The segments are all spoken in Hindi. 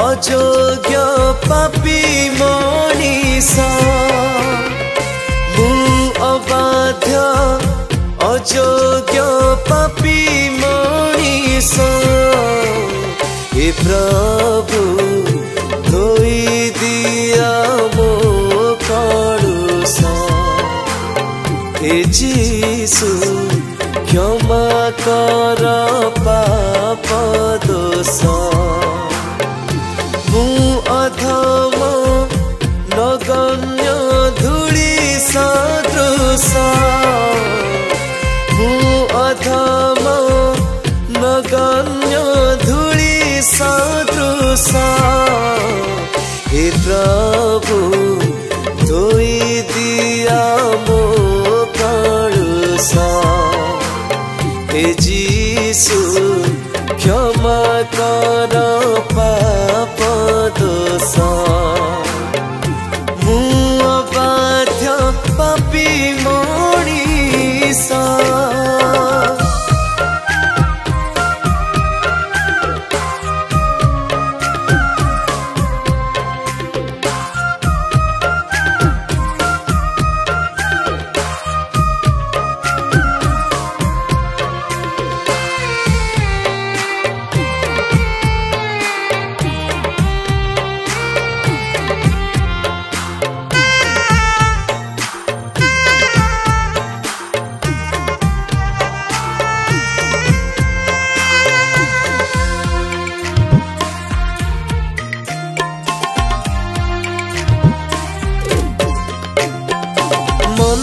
अयोग्य पापी मनीषा मु अबाध्य अयोग्य पापी मनीषा हे प्रभु धोई दिया मो कलुषा हे जीसु क्षमा कर पाप दोष मु अधम नगण्य धूली सदृश मु अधम नगण्य धूली सदृश हे प्रभु धोई दिया मो कलुष हे जीसु क्षमा कर पाप दोष मु अबाध्य पापी मनीषा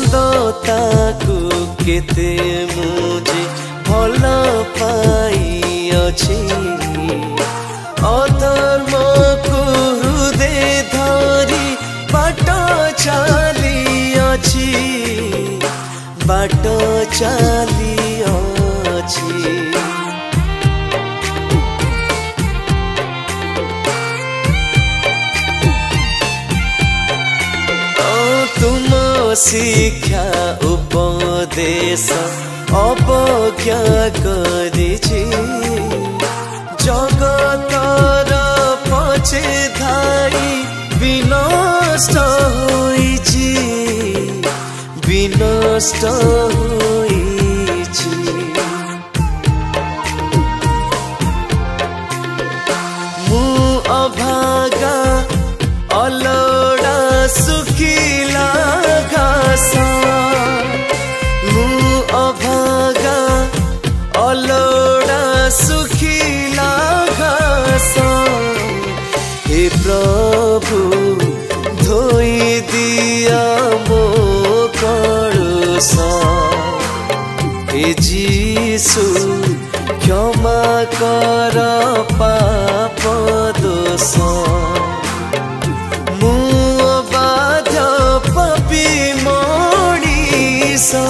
मंदताकू केते मुझे भल पाई अछि अधर्म को हृदय धरी बाट चली अछि बाट चली अछि तुम शिक्षा उपदेश अवज्ञा करिछि जगतर पछे धाई विनष्ट होइछि विनष्ट होइछि मु अभागा अलड़ा सुखिला घास मु अभागा अलड़ा सुखिला घास हे प्रभु धोई दिया मो कलुष हे जीसु क्षमा कर पाप दोष मु अबाध्य पापी मनीषा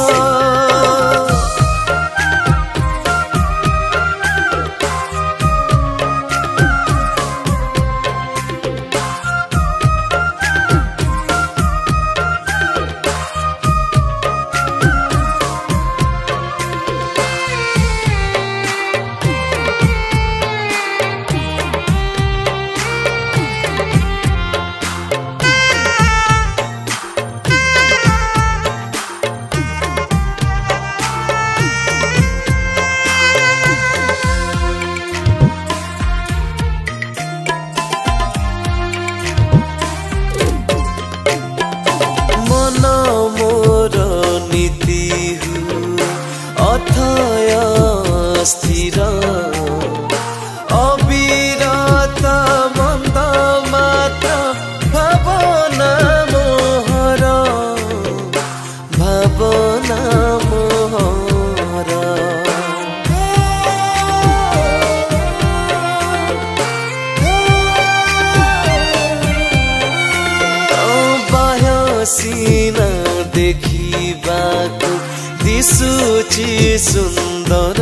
दिशुची सुंदर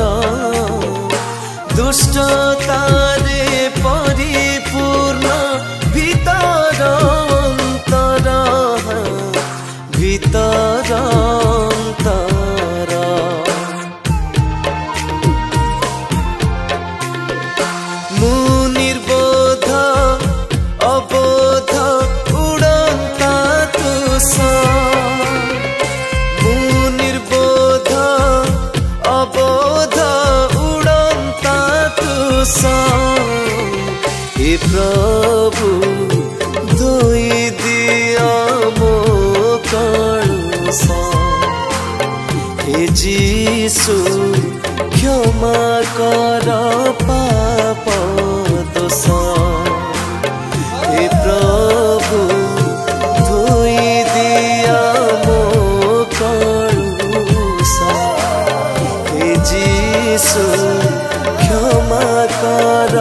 दुष्टतारे परिपूर्ण भितर अंतर भितर अंतर मु निर्बोध अबोध उड़ंता तुषा हे प्रभु धोई दिया मो कलुषा हे जीसु क्षमा कर पाप दोष हे प्रभु धोई दिया मो कलुषा हे जीसु क्षमा कर